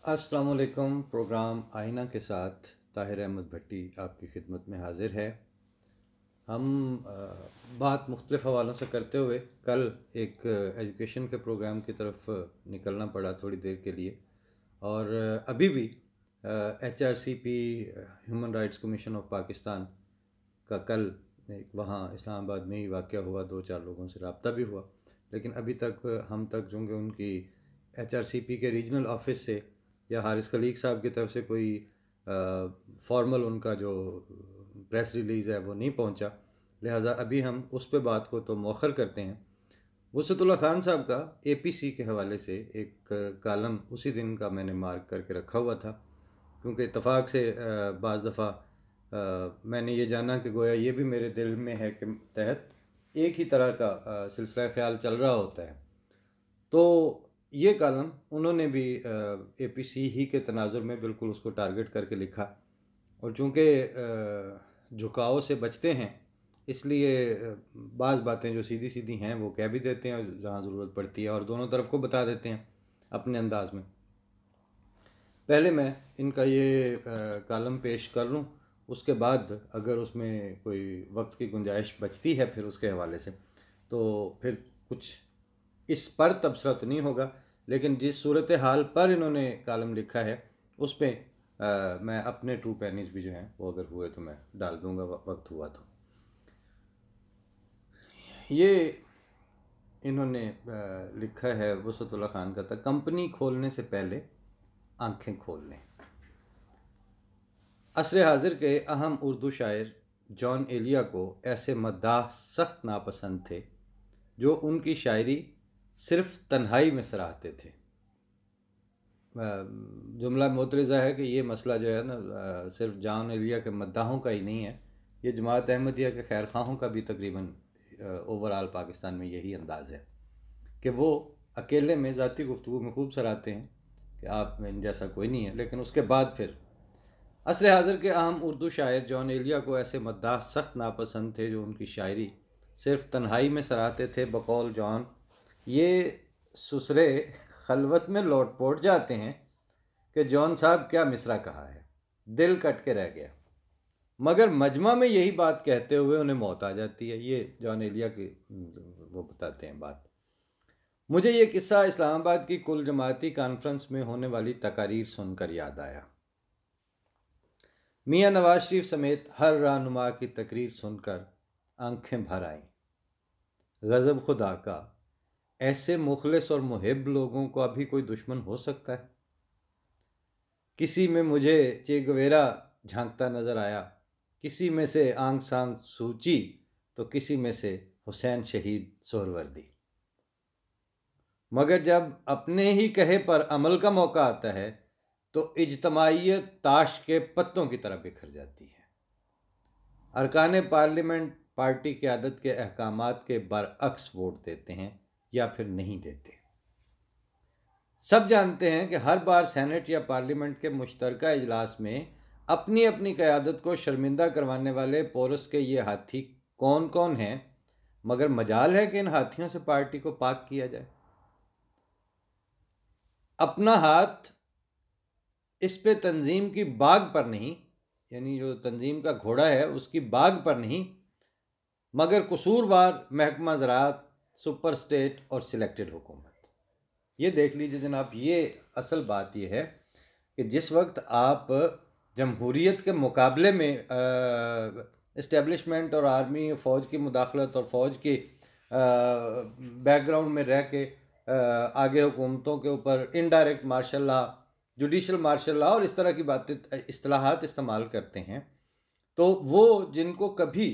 अस्सलाम वालेकुम। प्रोग्राम आईना के साथ ताहिर अहमद भट्टी आपकी खिदमत में हाज़िर है। हम बात मुख्तलिफ़ हवालों से करते हुए कल एक एजुकेशन के प्रोग्राम की तरफ निकलना पड़ा थोड़ी देर के लिए, और अभी भी HRCP human rights commission of Pakistan का कल एक वहाँ इस्लामाबाद में ही वाक़या हुआ। 2-4 लोगों से रब्ता भी हुआ, लेकिन अभी तक हम तक जो उनकी HRCP के रीजनल ऑफिस से या हारिस खलीक साहब की तरफ से कोई फॉर्मल उनका जो प्रेस रिलीज़ है वो नहीं पहुंचा। लिहाजा अभी हम उस पे बात को तो मौखर करते हैं। वसतुल्ला खान साहब का APC के हवाले से एक कालम उसी दिन का मैंने मार्क करके रखा हुआ था, क्योंकि इत्तफाक से बाज़ दफ़ा मैंने ये जाना कि गोया ये भी मेरे दिल में है कि तहत एक ही तरह का सिलसिला ख्याल चल रहा होता है। तो ये कालम उन्होंने भी APC ही के तनाजुर में बिल्कुल उसको टारगेट करके लिखा, और चूँकि झुकाव से बचते हैं इसलिए बाज़ बातें जो सीधी सीधी हैं वो कह भी देते हैं जहाँ ज़रूरत पड़ती है, और दोनों तरफ को बता देते हैं अपने अंदाज में। पहले मैं इनका ये कालम पेश कर लूँ, उसके बाद अगर उसमें कोई वक्त की गुंजाइश बचती है फिर उसके हवाले से तो फिर कुछ इस पर तबसरा तो नहीं होगा, लेकिन जिस सूरत हाल पर इन्होंने कालम लिखा है उस पर मैं अपने ट्रू पेनीज भी जो हैं वो अगर हुए तो मैं डाल दूँगा वक्त हुआ तो। ये इन्होंने लिखा है वसतुल्ला खान का था, कंपनी खोलने से पहले आंखें खोल लें। असर हाजिर के अहम उर्दू शायर जॉन एलिया को ऐसे मद्दाह सख्त नापसंद थे जो उनकी शायरी सिर्फ तन्हाई में सराहते थे। जुमला मोतरज़ा है कि ये मसला जो है ना सिर्फ जॉन एलिया के मद्दाहों का ही नहीं है, ये जमात अहमदिया के खैर खाहों का भी तकरीबन ओवरऑल पाकिस्तान में यही अंदाज़ है कि वो अकेले में ज़ाती गुफ्तगू में खूब सराहते हैं कि आप इन जैसा कोई नहीं है, लेकिन उसके बाद फिर असर हाज़िर के अहम उर्दू शायर जॉन एलिया को ऐसे मद्दाह सख्त नापसंद थे जो उनकी शायरी सिर्फ तन्हाई में सराहते थे। बकौल जॉन, ये ससुरे खलवत में लौट पोट जाते हैं कि जॉन साहब क्या मिसरा कहा है, दिल कट के रह गया, मगर मजमा में यही बात कहते हुए उन्हें मौत आ जाती है। ये जॉन एलिया की वो बताते हैं बात। मुझे ये किस्सा इस्लामाबाद की कुल जमाती कॉन्फ्रेंस में होने वाली तकारीर सुनकर याद आया। मियाँ नवाज शरीफ समेत हर रहनुमा की तकरीर सुनकर आंखें भर आईं। गज़ब खुदा का, ऐसे मुखलिस और मुहिब लोगों को अभी कोई दुश्मन हो सकता है? किसी में मुझे चे गुवेरा झांकता नज़र आया, किसी में से आंग सांग सूची, तो किसी में से हुसैन शहीद सोहरवर्दी। मगर जब अपने ही कहे पर अमल का मौका आता है तो इज्तमाइयत ताश के पत्तों की तरह बिखर जाती है। अरकान पार्लियामेंट पार्टी क़यादत के अहकामात के बरअक्स वोट देते हैं या फिर नहीं देते। सब जानते हैं कि हर बार सेनेट या पार्लियामेंट के मुश्तरका इजलास में अपनी अपनी क़यादत को शर्मिंदा करवाने वाले पोरस के ये हाथी कौन कौन हैं, मगर मजाल है कि इन हाथियों से पार्टी को पाक किया जाए। अपना हाथ इस पे तंजीम की बाग पर नहीं, यानी जो तंजीम का घोड़ा है उसकी बाग पर नहीं, मगर कसूरवार महकमा ज़राअत, सुपर स्टेट और सिलेक्टेड हुकूमत। ये देख लीजिए जनाब, ये असल बात ये है कि जिस वक्त आप जमहूरियत के मुकाबले में इस्टेब्लिशमेंट और आर्मी फ़ौज की मुदाखलत और फ़ौज के बैकग्राउंड में रह के आगे हुकूमतों के ऊपर indirect martial law, judicial martial law और इस तरह की बातें इस्तिलाहात इस्तेमाल करते हैं, तो वो जिनको कभी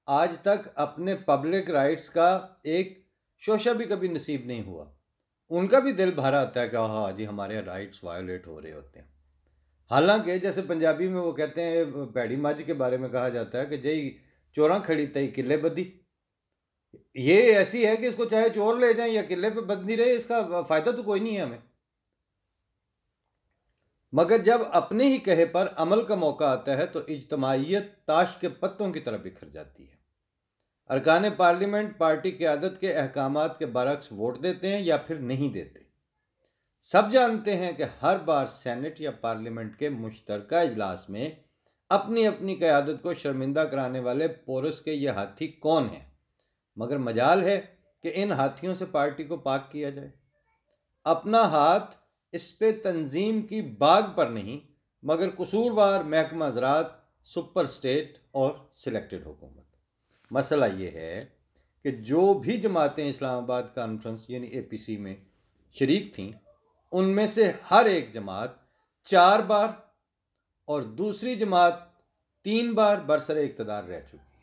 आज तक अपने पब्लिक राइट्स का एक शोशा भी कभी नसीब नहीं हुआ, उनका भी दिल भरा आता है कि हाँ जी हमारे राइट्स वायोलेट हो रहे होते हैं। हालांकि जैसे पंजाबी में वो कहते हैं, भैड़ी मझ के बारे में कहा जाता है कि जई चोरा खड़ी तई किले बदी। ये ऐसी है कि इसको चाहे चोर ले जाएं या किले पे बंदी रहे, इसका फ़ायदा तो कोई नहीं है हमें। मगर जब अपने ही कहे पर अमल का मौका आता है तो इज्तमाइयत ताश के पत्तों की तरह बिखर जाती है। अरकान पार्लियामेंट पार्टी क़यादत के अहकामात के बरअक्स वोट देते हैं या फिर नहीं देते। सब जानते हैं कि हर बार सेनेट या पार्लियामेंट के मुश्तरका इजलास में अपनी अपनी क़यादत को शर्मिंदा कराने वाले पोरस के ये हाथी कौन हैं, मगर मजाल है कि इन हाथियों से पार्टी को पाक किया जाए। अपना हाथ इस पे तंजीम की बाग पर नहीं, मगर कसूरवार महकमा ज़राअत, सुपर स्टेट और सिलेक्टेड हुकूमत। मसला ये है कि जो भी जमातें इस्लामाबाद कॉन्फ्रेंस यानी APC में शरीक थीं, उनमें से हर एक जमात 4 बार और दूसरी जमात 3 बार बरसरे इक़्तिदार रह चुकी है।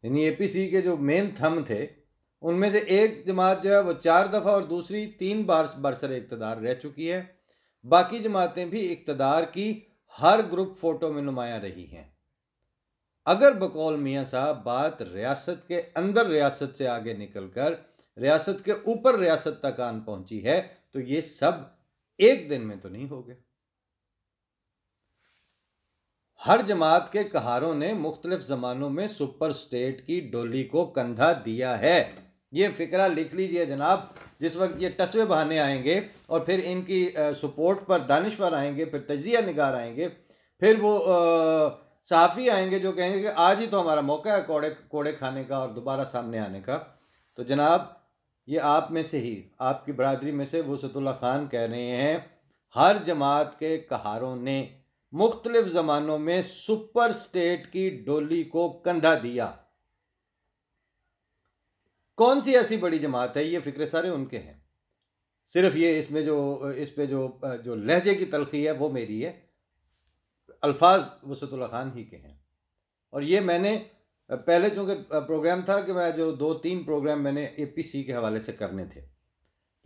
यानी APC के जो मेन थंब थे, उनमें से एक जमात जो है वो 4 दफ़ा और दूसरी 3 बार बरसरे इक़्तिदार रह चुकी है। बाकी जमातें भी इक़्तिदार की हर ग्रुप फ़ोटो में नुमायां रही हैं। अगर बकौल मियाँ साहब बात रियासत के अंदर रियासत से आगे निकलकर रियासत के ऊपर रियासत तक आन पहुंची है, तो ये सब एक दिन में तो नहीं हो गए। हर जमात के कहारों ने मुख्तलिफ ज़मानों में सुपर स्टेट की डोली को कंधा दिया है। ये फ़िक्रा लिख लीजिए जनाब। जिस वक्त ये टसवे बहाने आएंगे और फिर इनकी सपोर्ट पर दानिशवर आएंगे, फिर तजिया निगार आएंगे, फिर वो सहाफ़ी आएंगे जो कहेंगे कि आज ही तो हमारा मौका है कोड़े खाने का और दोबारा सामने आने का। तो जनाब, ये आप में से ही, आपकी बरादरी में से वसअतुल्लाह खान कह रहे हैं, हर जमात के कहारों ने मुख्तलिफ ज़मानों में सुपर स्टेट की डोली को कंधा दिया। कौन सी ऐसी बड़ी जमात है? ये फ़िक्रे सारे उनके हैं। सिर्फ ये इस पे जो लहजे की तलखी है वो मेरी है, अल्फाज वसअतुल्लाह खान ही के हैं। और ये मैंने पहले, चूँकि प्रोग्राम था कि मैं जो 2-3 प्रोग्राम मैंने APC के हवाले से करने थे,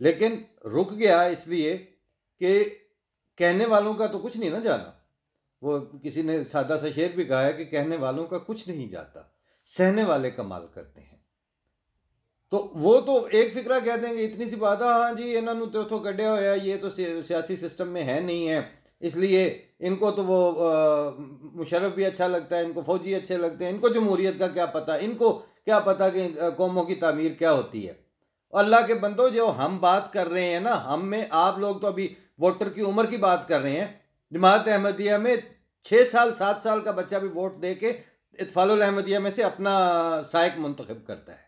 लेकिन रुक गया इसलिए कि कहने वालों का तो कुछ नहीं ना जाना। वो किसी ने सादा सा शेर भी कहा है कि कहने वालों का कुछ नहीं जाता, सहने वाले कमाल करते हैं। तो वो तो एक फ़िक्रा कह देंगे, इतनी सी बात है, हाँ जी इन्होंने तो कढ़िया होया, ये तो सियासी सिस्टम में है नहीं है, इसलिए इनको तो वो मुशर्रफ भी अच्छा लगता है, इनको फ़ौजी अच्छे लगते हैं, इनको जमहूरियत का क्या पता, इनको क्या पता कि कौमों की तामीर क्या होती है। और अल्लाह के बंदो, जो हम बात कर रहे हैं ना, हम में आप लोग तो अभी वोटर की उम्र की बात कर रहे हैं। जमात अहमदिया में 6 साल 7 साल का बच्चा भी वोट दे के इत्फालुल अहमदिया में से अपना साइक मुंतखब करता है।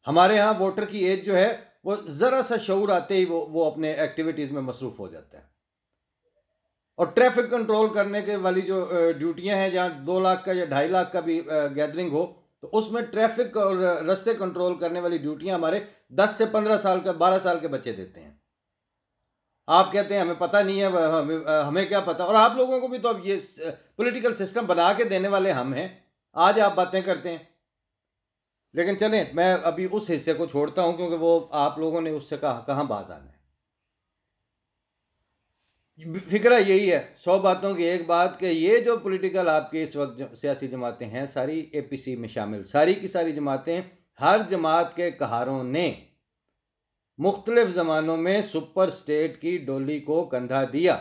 हमारे यहाँ वोटर की एज जो है वो ज़रा सा शऊर आते ही वो अपने एक्टिविटीज़ में मसरूफ़ हो जाता है। और ट्रैफिक कंट्रोल करने के वाली जो ड्यूटियाँ हैं, जहाँ 2 लाख का या 2.5 लाख का भी गैदरिंग हो, तो उसमें ट्रैफिक और रास्ते कंट्रोल करने वाली ड्यूटियाँ हमारे 10 से 15 साल का 12 साल के बच्चे देते हैं। आप कहते हैं हमें पता नहीं है, हमें क्या पता। और आप लोगों को भी तो अब ये पॉलिटिकल सिस्टम बना के देने वाले हम हैं, आज आप बातें करते हैं। लेकिन चलें, मैं अभी उस हिस्से को छोड़ता हूं, क्योंकि वो आप लोगों ने उससे कहाँ बाज आना है। फिक्रा यही है, 100 बातों की एक बात, कि ये जो पॉलिटिकल आपके इस वक्त सियासी जमातें हैं, सारी APC में शामिल, सारी की सारी जमातें, हर जमात के कहारों ने मुख्तलिफ ज़मानों में सुपर स्टेट की डोली को कंधा दिया।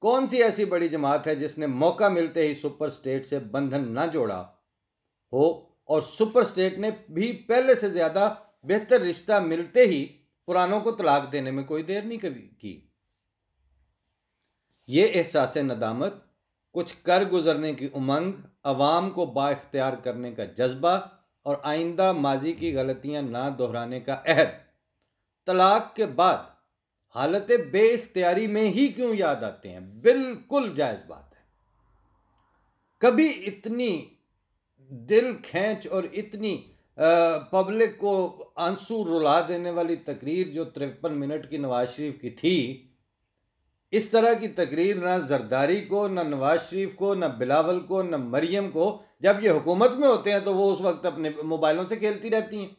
कौन सी ऐसी बड़ी जमात है जिसने मौका मिलते ही सुपर स्टेट से बंधन ना जोड़ा हो, और सुपर स्टेट ने भी पहले से ज़्यादा बेहतर रिश्ता मिलते ही पुरानों को तलाक देने में कोई देर नहीं कभी की। ये एहसास नदामत, कुछ कर गुजरने की उमंग, अवाम को बाइख्तियार करने का जज्बा और आइंदा माजी की गलतियां ना दोहराने का अहद, तलाक के बाद हालत बेइख्तियारी में ही क्यों याद आते हैं? बिल्कुल जायज़ बात है। कभी इतनी दिल खींच और इतनी पब्लिक को आंसू रुला देने वाली तकरीर जो 53 मिनट की नवाज शरीफ की थी, इस तरह की तकरीर ना जरदारी को, ना नवाज शरीफ को, ना बिलावल को, ना मरियम को, जब ये हुकूमत में होते हैं तो वो उस वक्त अपने मोबाइलों से खेलती रहती हैं।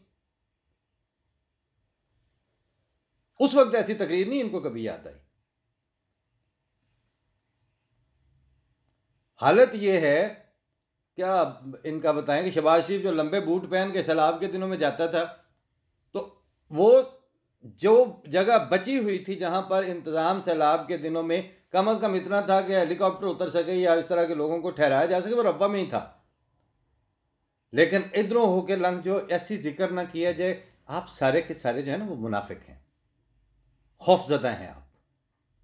उस वक्त ऐसी तकरीर नहीं इनको कभी याद आई। हालत ये है, क्या इनका बताएं कि शहबाज शरीफ जो लंबे बूट पहन के सैलाब के दिनों में जाता था, तो वो जो जगह बची हुई थी जहां पर इंतज़ाम सैलाब के दिनों में कम अज़ कम इतना था कि हेलीकॉप्टर उतर सके या इस तरह के लोगों को ठहराया जा सके, वो रब्बा में ही था। लेकिन इधरों होकर लंघ जो ऐसी जिक्र ना किया जाए आप सारे के सारे जो है ना वो मुनाफिक हैं, खौफजदा हैं आप।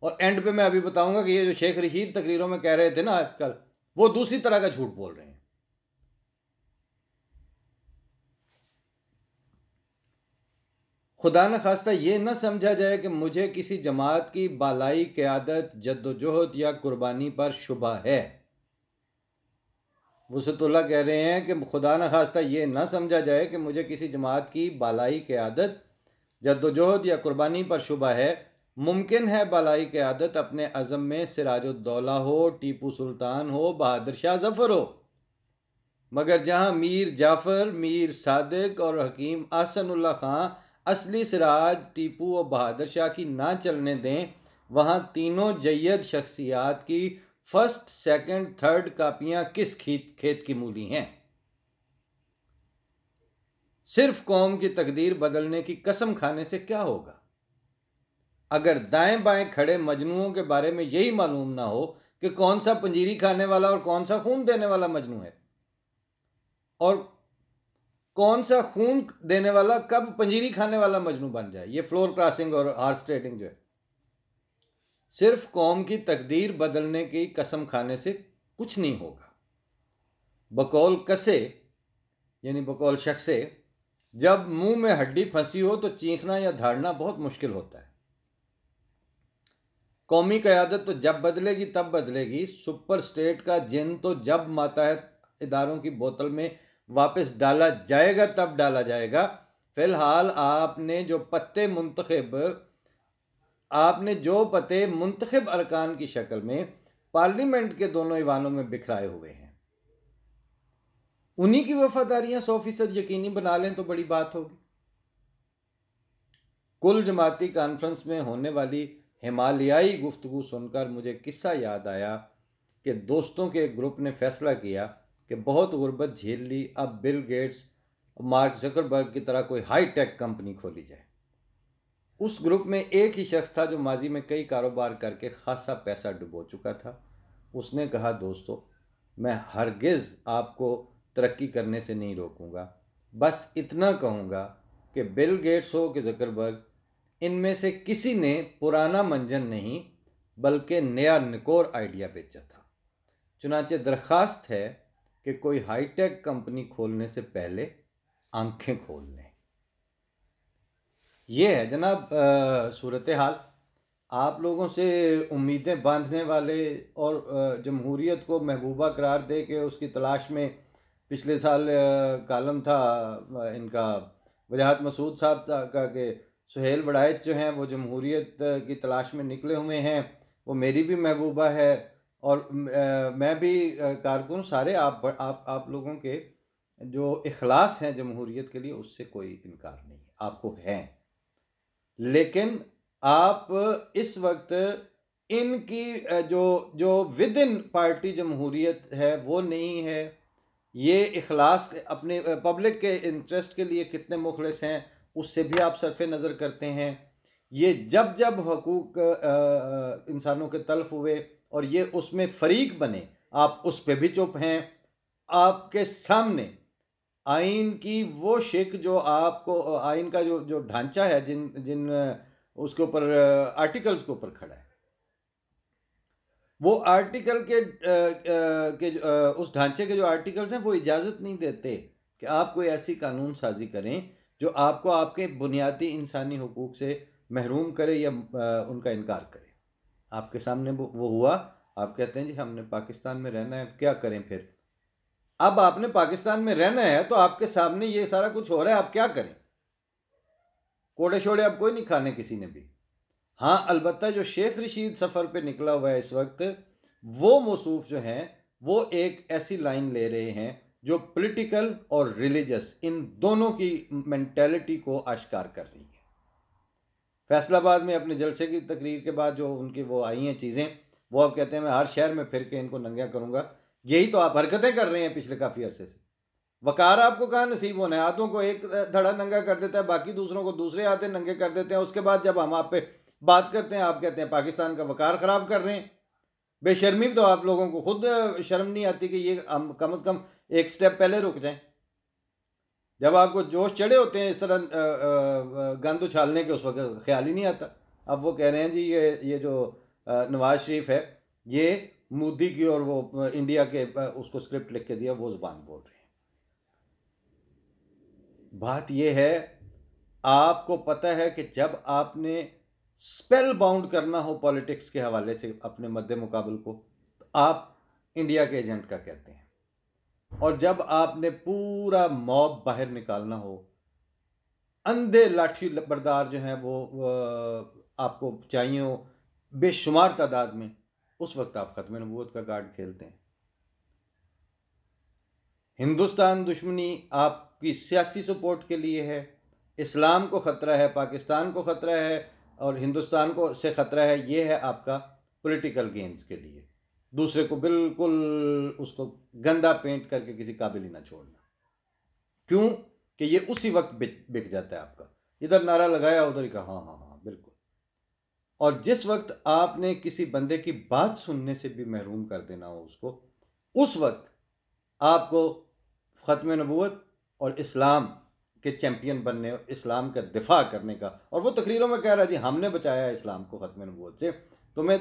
और एंड पे मैं अभी बताऊंगा कि ये जो शेख रशीद तकरीरों में कह रहे थे ना आजकल, वो दूसरी तरह का झूठ बोल रहे हैं। खुदा न खास्ता ये न समझा जाए कि मुझे किसी जमात की बालाई क़यादत, जद्दोजहद या कुर्बानी पर शुबा है। वसतुल्लाह कह रहे हैं कि खुदा न खास्ता ये न समझा जाए कि मुझे किसी जमात की बालाई क़यादत, जद्दोजहद या कुर्बानी पर शुबा है। मुमकिन है बालाई क़यादत अपने अज़म में सिराजुद्दौला हो, टीपू सुल्तान हो, बहादुर शाह ज़फ़र हो, मगर जहाँ मीर जाफ़र, मीर सादिक और हकीम ahsanuल्लाह खां असली सिराज टीपू और बहादुर शाह की ना चलने दें, वहाँ तीनों जय्यद शख्सियात की फर्स्ट, सेकंड, थर्ड कापियाँ किस खेत की मूली हैं। सिर्फ कौम की तकदीर बदलने की कसम खाने से क्या होगा। अगर दाएं बाएं खड़े मजनुओं के बारे में यही मालूम ना हो कि कौन सा पंजीरी खाने वाला और कौन सा खून देने वाला मजनू है, और कौन सा खून देने वाला कब पंजीरी खाने वाला मजनू बन जाए, ये फ्लोर क्रॉसिंग और हॉर्स ट्रेडिंग जो है। सिर्फ कौम की तकदीर बदलने की कसम खाने से कुछ नहीं होगा। बकौल कसे यानी बकौल शख्से, जब मुंह में हड्डी फंसी हो तो चीखना या धाड़ना बहुत मुश्किल होता है। कौमी क़यादत तो जब बदलेगी तब बदलेगी, सुपर स्टेट का जिन तो जब मातहत इदारों की बोतल में वापस डाला जाएगा तब डाला जाएगा। फ़िलहाल आपने जो पते मुंतखब अरकान की शक्ल में पार्लियामेंट के दोनों ईवानों में बिखराए हुए हैं, उन्हीं की वफादारियां 100% यकीनी बना लें तो बड़ी बात होगी। कुल जमाती कॉन्फ्रेंस में होने वाली हिमालयाई गुफ्तगू सुनकर मुझे किस्सा याद आया कि दोस्तों के एक ग्रुप ने फैसला किया कि बहुत गुर्बत झेल ली, अब बिल गेट्स, मार्क जकरबर्ग की तरह कोई हाई टेक कंपनी खोली जाए। उस ग्रुप में एक ही शख्स था जो माजी में कई कारोबार करके खासा पैसा डुबो चुका था। उसने कहा, दोस्तों, मैं हरगिज़ आपको तरक्की करने से नहीं रोकूंगा, बस इतना कहूँगा कि बिल गेट्स हो कि जकरबर्ग, इनमें से किसी ने पुराना मंजन नहीं बल्कि नया निकोर आइडिया बेचा था। चुनांचे दरख्वास्त है कि कोई हाईटेक कंपनी खोलने से पहले आंखें खोल लें। ये है जनाब सूरत हाल। आप लोगों से उम्मीदें बांधने वाले और जमहूरियत को महबूबा करार दे के उसकी तलाश में, पिछले साल कालम था इनका वजाहत मसूद साहब का कि सुहेल वड़ाइच जो हैं वो जमहूरियत की तलाश में निकले हुए हैं। वो मेरी भी महबूबा है और मैं भी कारकुन। सारे आप लोगों के जो इखलास हैं जमहूरियत के लिए, उससे कोई इनकार नहीं है, आपको है। लेकिन आप इस वक्त इनकी जो जो विद इन पार्टी जमहूरियत है वो नहीं है। ये इखलास अपने पब्लिक के इंटरेस्ट के लिए कितने मुखलिस हैं उससे भी आप सरफ़ नज़र करते हैं। ये जब जब हकूक़ इंसानों के तल्फ़ हुए और ये उसमें फ़रीक बने, आप उस पर भी चुप हैं। आपके सामने आइन की वो शिक जो आपको आइन का जो जो ढांचा है, जिन जिन उसके ऊपर आर्टिकल्स के ऊपर खड़ा है, वो आर्टिकल उस ढांचे के जो आर्टिकल्स हैं वो इजाज़त नहीं देते कि आप कोई ऐसी कानून साजी करें जो आपको आपके बुनियादी इंसानी हुकूक से महरूम करे या उनका इनकार करे। आपके सामने वो हुआ, आप कहते हैं जी हमने पाकिस्तान में रहना है, क्या करें फिर। अब आपने पाकिस्तान में रहना है तो आपके सामने ये सारा कुछ हो रहा है, आप क्या करें। कोड़े शोड़े अब कोई नहीं खाने किसी ने भी। हाँ, अलबत्ता जो शेख रशीद सफ़र पे निकला हुआ है इस वक्त, वो मौसूफ जो हैं वो एक ऐसी लाइन ले रहे हैं जो पॉलिटिकल और रिलीजियस इन दोनों की मेंटालिटी को आश्कार कर रही है। फैसलाबाद में अपने जलसे की तकरीर के बाद जो उनकी वो आई हैं चीज़ें, वो अब कहते हैं मैं हर शहर में फिर के इनको नंगा करूँगा। यही तो आप हरकतें कर रहे हैं पिछले काफ़ी अरसे से। वकार आपको कहाँ नसीब होना है। आधों को एक धड़ा नंगा कर देता है, बाकी दूसरों को दूसरे हाथे नंगे कर देते हैं। उसके बाद जब हम आप पे बात करते हैं, आप कहते हैं पाकिस्तान का वकार ख़राब कर रहे हैं। बेशर्मी तो आप लोगों को खुद शर्म नहीं आती कि ये हम कम से कम एक स्टेप पहले रुक जाएं। जब आपको जोश चढ़े होते हैं इस तरह गंद उछालने के, उस वक्त ख्याल ही नहीं आता। अब वो कह रहे हैं जी ये जो नवाज शरीफ है ये मोदी की और वो इंडिया के उसको स्क्रिप्ट लिख के दिया, वो ज़ुबान बोल रहे हैं। बात ये है, आपको पता है कि जब आपने स्पेल बाउंड करना हो पॉलिटिक्स के हवाले से अपने मद्दे मुकाबल को, तो आप इंडिया के एजेंट का कहते हैं। और जब आपने पूरा मॉब बाहर निकालना हो, अंधे लाठी बरदार जो हैं वो आपको चाहिए हो बेशुमार तादाद में, उस वक्त आप ख़त्म नबूवत का कार्ड खेलते हैं। हिंदुस्तान दुश्मनी आपकी सियासी सपोर्ट के लिए है, इस्लाम को ख़तरा है, पाकिस्तान को ख़तरा है और हिंदुस्तान को से ख़तरा है, ये है आपका पॉलिटिकल गेंस के लिए। दूसरे को बिल्कुल उसको गंदा पेंट करके किसी काबिल ही ना छोड़ना। क्यों कि ये उसी वक्त बिक जाता है आपका। इधर नारा लगाया उधर ही कहा हाँ हाँ हाँ बिल्कुल। और जिस वक्त आपने किसी बंदे की बात सुनने से भी महरूम कर देना हो उसको, उस वक्त आपको ख़त्म नबूवत और इस्लाम के चैम्पियन बनने, इस्लाम का दिफा करने का। और वो तकरीरों में कह रहा है जी हमने बचाया इस्लाम को ख़त्म नबूवत से। तुम्हें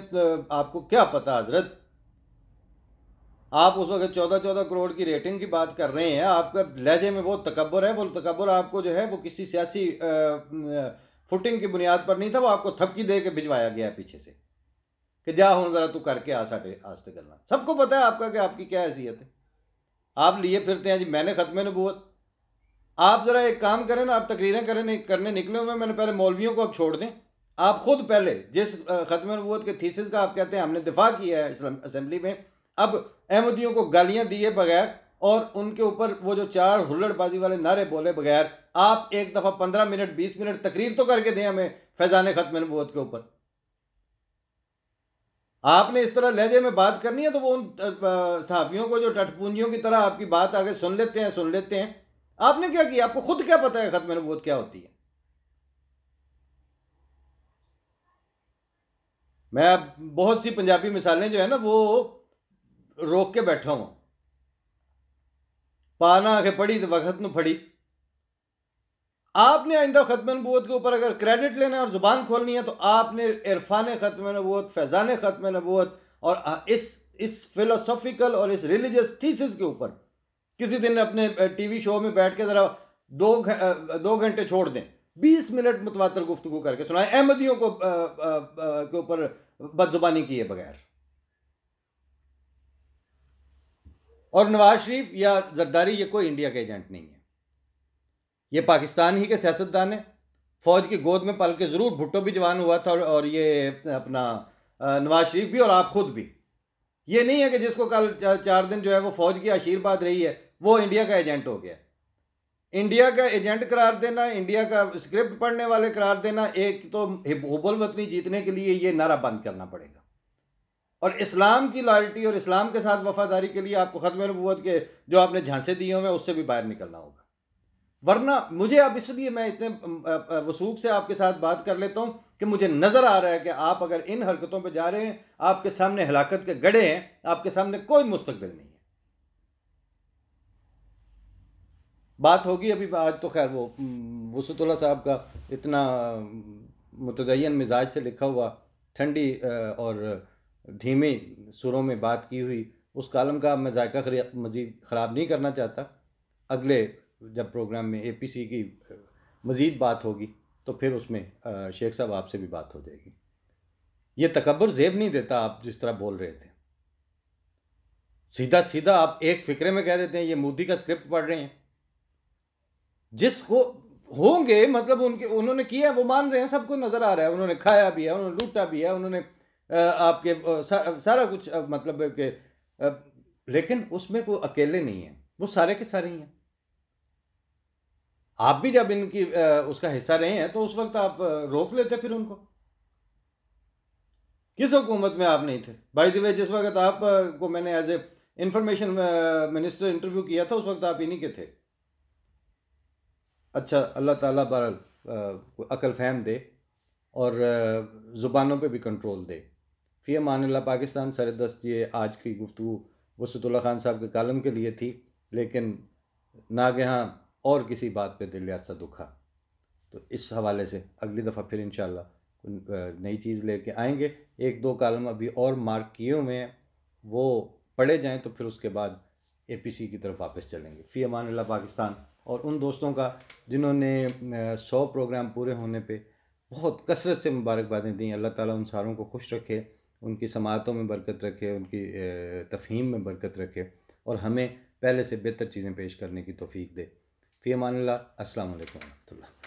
आपको क्या पता हजरत, आप उस वक्त 14-14 करोड़ की रेटिंग की बात कर रहे हैं, आपका लहजे में वो तकब्बुर है, वो तकब्बुर आपको जो है वो किसी सियासी फुटिंग की बुनियाद पर नहीं था, वो आपको थपकी दे के भिजवाया गया पीछे से कि जा हूँ ज़रा तू करके आ साढ़े आस्ते करना। सबको पता है आपका कि आपकी क्या हैसियत है। आप लिए फिरते हैं जी मैंने ख़त्म नबूवत। आप ज़रा एक काम करें ना, आप तकरीरें करने निकले हुए, मैंने पहले मौलवियों को अब छोड़ दें। आप खुद पहले जिस ख़त्म नबूवत के थीसिस का आप कहते हैं हमने दिफा किया है इस्लाम असेंबली में, अब अहमदियों को गालियां दिए बगैर और उनके ऊपर वो जो 4 हुल्लड़बाजी वाले नारे बोले बगैर, आप एक दफ़ा 15 मिनट 20 मिनट तकरीर तो करके दें हमें फैज़ान ख़त्म नबूवत के ऊपर। आपने इस तरह लहजे में बात करनी है तो वो उन सहाफ़ियों को जो टटपूंजियों की तरह आपकी बात आगे सुन लेते हैं। आपने क्या किया, आपको खुद क्या पता है ख़त्म नबूवत क्या होती है। मैं अब बहुत सी पंजाबी मिसालें जो है ना वो रोक के बैठा हूँ। पाना आके पढ़ी तो वक्त न फड़ी। आपने आइंदा ख़त्म नबूवत के ऊपर अगर क्रेडिट लेना है और ज़ुबान खोलनी है तो आपने इरफान ख़त्म नबूवत, फैज़ान ख़त्म नबूवत और इस फिलोसॉफिकल और इस रिलीजियस थीसिस के ऊपर किसी दिन अपने टीवी शो में बैठ के ज़रा 2 घंटे छोड़ दें, 20 मिनट मुतवातर गुफ्तगू करके सुनाएं अहमदियों को के ऊपर बदजुबानी किए बगैर। और नवाज शरीफ या जरदारी ये कोई इंडिया के एजेंट नहीं है, ये पाकिस्तान ही के सियासतदान है। फ़ौज की गोद में पल के ज़रूर भुट्टो भी जवान हुआ था और ये अपना नवाज शरीफ भी और आप ख़ुद भी। ये नहीं है कि जिसको कल 4 दिन जो है वो फ़ौज की आशीर्वाद रही है वो इंडिया का एजेंट हो गया। इंडिया का एजेंट करार देना, इंडिया का स्क्रिप्ट पढ़ने वाले करार देना, एक तो हुब्बुल वतनी जीतने के लिए ये नारा बंद करना पड़ेगा। और इस्लाम की लॉयल्टी और इस्लाम के साथ वफादारी के लिए आपको ख़त्म नबूवत के जो आपने झांसे दिए हुए उससे भी बाहर निकलना होगा। वरना मुझे अब इसलिए मैं इतने वसूख से आपके साथ बात कर लेता हूँ कि मुझे नज़र आ रहा है कि आप अगर इन हरकतों पर जा रहे हैं, आपके सामने हलाकत के गड्ढे हैं, आपके सामने कोई मुस्तकबिल नहीं है। बात होगी अभी, आज तो खैर वो वसुतुल्लाह साहब का इतना मुतदय्यन मिजाज से लिखा हुआ, ठंडी और धीमे सुरों में बात की हुई उस कालम का मैं जायका मज़ीद ख़राब नहीं करना चाहता। अगले जब प्रोग्राम में APC की मज़ीद बात होगी तो फिर उसमें शेख साहब आपसे भी बात हो जाएगी। ये तकब्बुर ज़ेब नहीं देता आप जिस तरह बोल रहे थे। सीधा सीधा आप एक फ़िक्रे में कह देते हैं ये मोदी का स्क्रिप्ट पढ़ रहे हैं। जिसको होंगे मतलब उन्होंने किया वो मान रहे हैं, सबको नज़र आ रहा है, उन्होंने खाया भी है, उन्होंने लूटा भी है, उन्होंने आपके सारा कुछ मतलब के, लेकिन उसमें कोई अकेले नहीं है, वो सारे के सारे ही हैं। आप भी जब इनकी उसका हिस्सा रहे हैं तो उस वक्त आप रोक लेते फिर उनको। किस हुकूमत में आप नहीं थे बाय द वे? जिस वक्त आप को मैंने as a information minister interview किया था उस वक्त आप इन्हीं के थे। अच्छा, अल्लाह ताला बहरहाल अकल फ़हम दे और ज़ुबानों पे भी कंट्रोल दे। फ़ी अमान अल्लाह। पाकिस्तान सरदस्त। ये आज की गुफ्तगू वसतुल्लाह खान साहब के कालम के लिए थी, लेकिन नागहां और किसी बात पे दिल याद सा दुखा। तो इस हवाले से अगली दफ़ा फिर इंशाल्लाह नई चीज़ लेके आएंगे। एक दो कालम अभी और मार्क किए हुए हैं, वो पढ़े जाएं तो फिर उसके बाद APC की तरफ वापस चलेंगे। फ़ी अमानिल्लाह पाकिस्तान। और उन दोस्तों का जिन्होंने 100 प्रोग्राम पूरे होने पे बहुत कसरत से मुबारकबादें दी, अल्लाह ताला उन सारों को खुश रखे, उनकी समातों में बरकत रखे, उनकी तफ़हीम में बरकत रखे और हमें पहले से बेहतर चीज़ें पेश करने की तौफ़ीक दे। फ़ी अमानिल्लाह। अस्सलामु अलैकुम व रहमतुल्लाह।